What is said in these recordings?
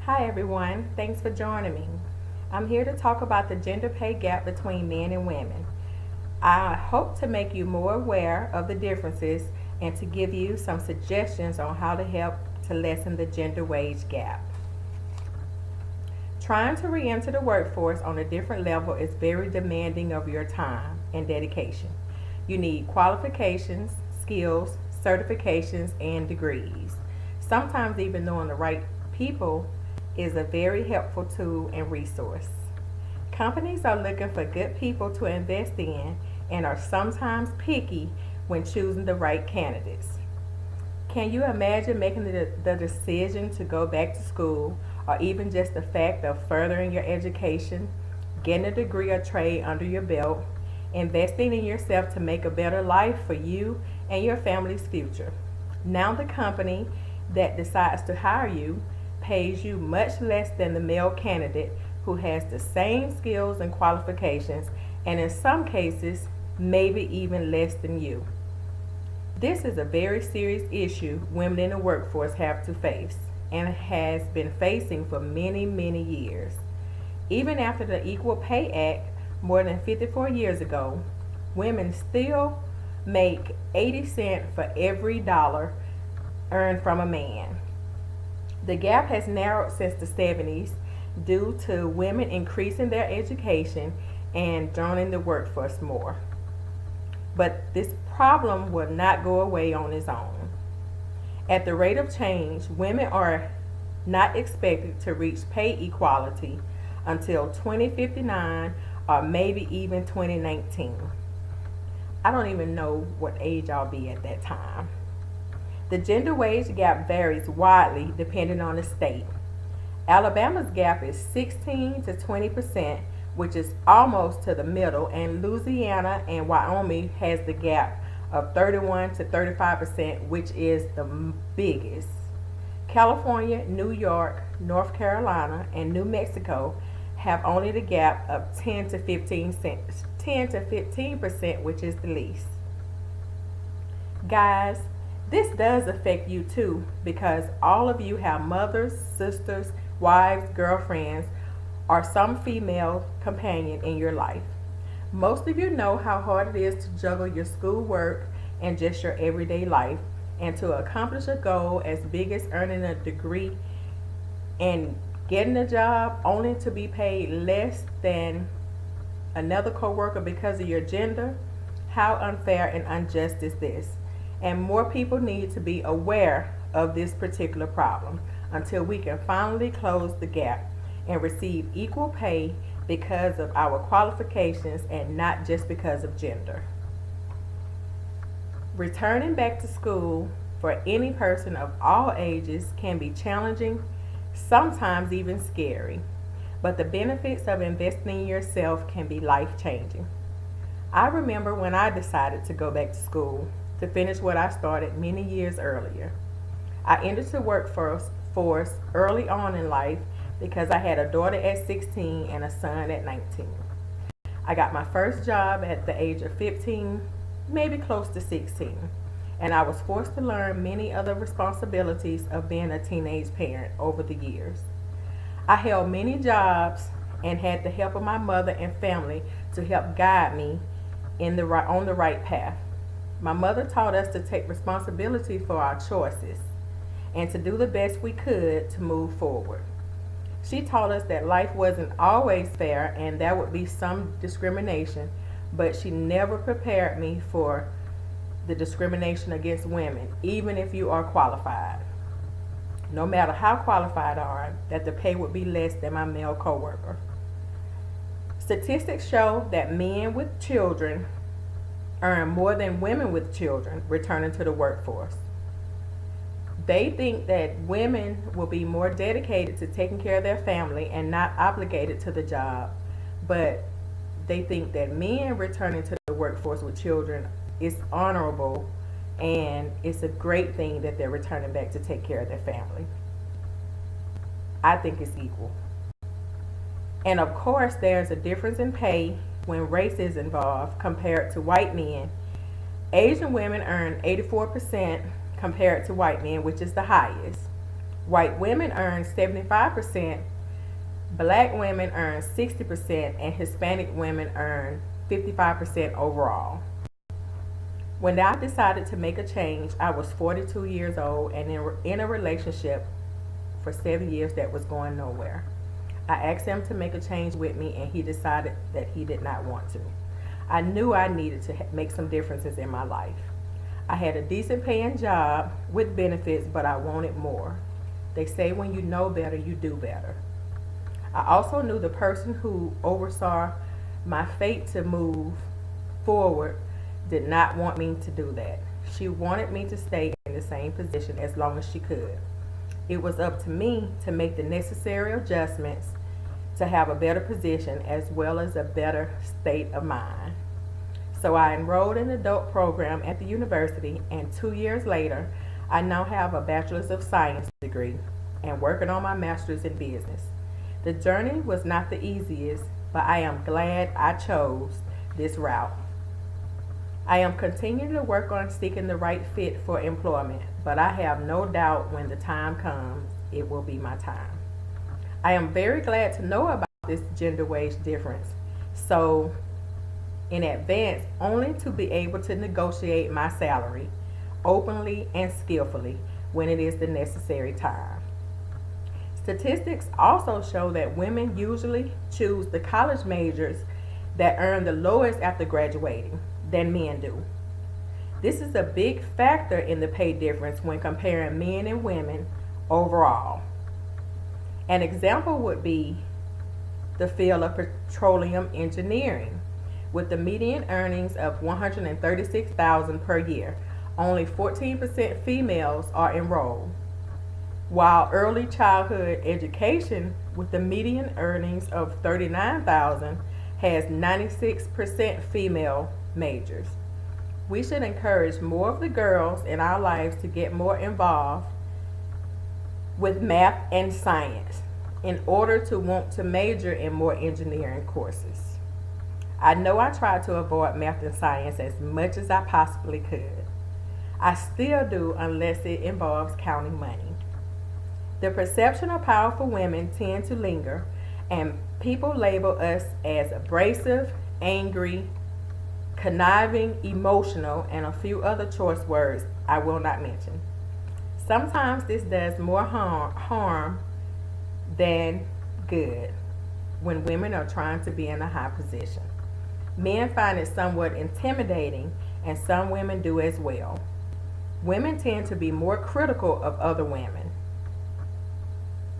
Hi everyone, thanks for joining me. I'm here to talk about the gender pay gap between men and women. I hope to make you more aware of the differences and to give you some suggestions on how to help to lessen the gender wage gap. Trying to re enter the workforce on a different level is very demanding of your time and dedication. You need qualifications, skills, certifications, and degrees. Sometimes even knowing the right people is a very helpful tool and resource. Companies are looking for good people to invest in and are sometimes picky when choosing the right candidates. Can you imagine making the decision to go back to school or even just the fact of furthering your education, getting a degree or trade under your belt, investing in yourself to make a better life for you and your family's future? Now the company that decides to hire you pays you much less than the male candidate who has the same skills and qualifications, and in some cases, maybe even less than you. This is a very serious issue women in the workforce have to face and has been facing for many, many years. Even after the Equal Pay Act more than 54 years ago, women still make 80 cents for every dollar earned from a man. The gap has narrowed since the 70s due to women increasing their education and joining the workforce more. But this problem will not go away on its own. At the rate of change, women are not expected to reach pay equality until 2059 or maybe even 2019. I don't even know what age I'll be at that time. The gender wage gap varies widely depending on the state. Alabama's gap is 16 to 20%, which is almost to the middle, and Louisiana and Wyoming has the gap of 31 to 35%, which is the biggest. California, New York, North Carolina, and New Mexico have only the gap of 10 to 15%, which is the least. Guys, this does affect you too because all of you have mothers, sisters, wives, girlfriends, or some female companion in your life. Most of you know how hard it is to juggle your schoolwork and just your everyday life and to accomplish a goal as big as earning a degree and getting a job only to be paid less than another coworker because of your gender. How unfair and unjust is this? And more people need to be aware of this particular problem until we can finally close the gap and receive equal pay because of our qualifications and not just because of gender. Returning back to school for any person of all ages can be challenging, sometimes even scary, but the benefits of investing in yourself can be life changing. I remember when I decided to go back to school to finish what I started many years earlier. I entered the workforce early on in life because I had a daughter at 16 and a son at 19. I got my first job at the age of 15, maybe close to 16, and I was forced to learn many other responsibilities of being a teenage parent over the years. I held many jobs and had the help of my mother and family to help guide me on the right path. My mother taught us to take responsibility for our choices and to do the best we could to move forward. She taught us that life wasn't always fair and there would be some discrimination, but she never prepared me for the discrimination against women, even if you are qualified. No matter how qualified I are, that the pay would be less than my male coworker. Statistics show that men with children earn more than women with children returning to the workforce. They think that women will be more dedicated to taking care of their family and not obligated to the job, but they think that men returning to the workforce with children is honorable and it's a great thing that they're returning back to take care of their family. I think it's equal. And of course, there's a difference in pay when race is involved compared to white men. Asian women earn 84% compared to white men, which is the highest. White women earn 75%, black women earn 60%, and Hispanic women earn 55% overall. When I decided to make a change, I was 42 years old and in a relationship for 7 years that was going nowhere. I asked him to make a change with me, and he decided that he did not want to. I knew I needed to make some differences in my life. I had a decent paying job with benefits, but I wanted more. They say when you know better, you do better. I also knew the person who oversaw my fate to move forward did not want me to do that. She wanted me to stay in the same position as long as she could. It was up to me to make the necessary adjustments to have a better position as well as a better state of mind. So I enrolled in the adult program at the university, and 2 years later, I now have a Bachelor's of Science degree and working on my Master's in Business. The journey was not the easiest, but I am glad I chose this route. I am continuing to work on seeking the right fit for employment, but I have no doubt when the time comes, it will be my time. I am very glad to know about this gender wage difference, so in advance, only to be able to negotiate my salary openly and skillfully when it is the necessary time. Statistics also show that women usually choose the college majors that earn the lowest after graduating than men do. This is a big factor in the pay difference when comparing men and women overall. An example would be the field of petroleum engineering. With the median earnings of $136,000 per year, only 14% females are enrolled, while early childhood education with the median earnings of $39,000 has 96% female majors. We should encourage more of the girls in our lives to get more involved with math and science in order to want to major in more engineering courses. I know I tried to avoid math and science as much as I possibly could. I still do unless it involves counting money. The perception of powerful women tend to linger, and people label us as abrasive, angry, conniving, emotional, and a few other choice words I will not mention. Sometimes this does more harm than good when women are trying to be in a high position. Men find it somewhat intimidating, and some women do as well. Women tend to be more critical of other women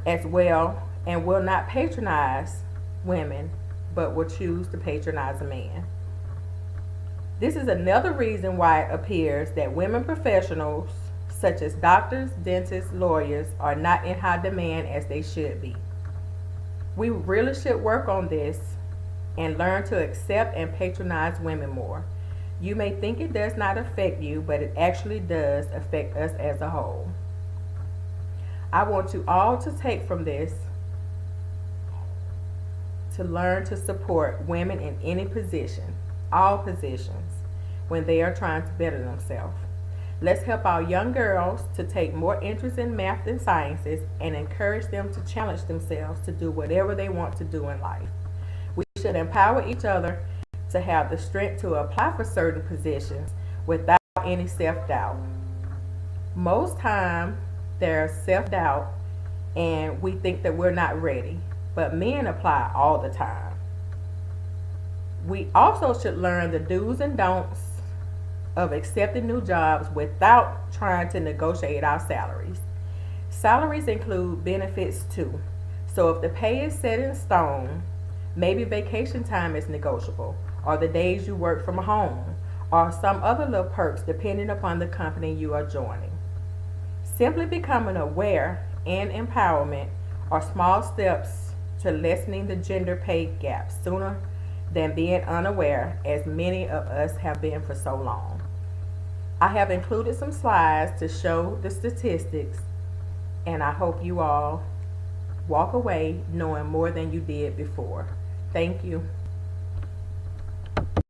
as well and will not patronize women, but will choose to patronize a man. This is another reason why it appears that women professionals such as doctors, dentists, lawyers are not in high demand as they should be. We really should work on this and learn to accept and patronize women more. You may think it does not affect you, but it actually does affect us as a whole. I want you all to take from this to learn to support women in any position, all positions, when they are trying to better themselves. Let's help our young girls to take more interest in math and sciences and encourage them to challenge themselves to do whatever they want to do in life. We should empower each other to have the strength to apply for certain positions without any self-doubt. Most time there's self-doubt and we think that we're not ready, but men apply all the time. We also should learn the do's and don'ts of accepting new jobs without trying to negotiate our salaries. Salaries include benefits too. So if the pay is set in stone, maybe vacation time is negotiable, or the days you work from home, or some other little perks depending upon the company you are joining. Simply becoming aware and empowerment are small steps to lessening the gender pay gap sooner than being unaware, as many of us have been for so long. I have included some slides to show the statistics, and I hope you all walk away knowing more than you did before. Thank you.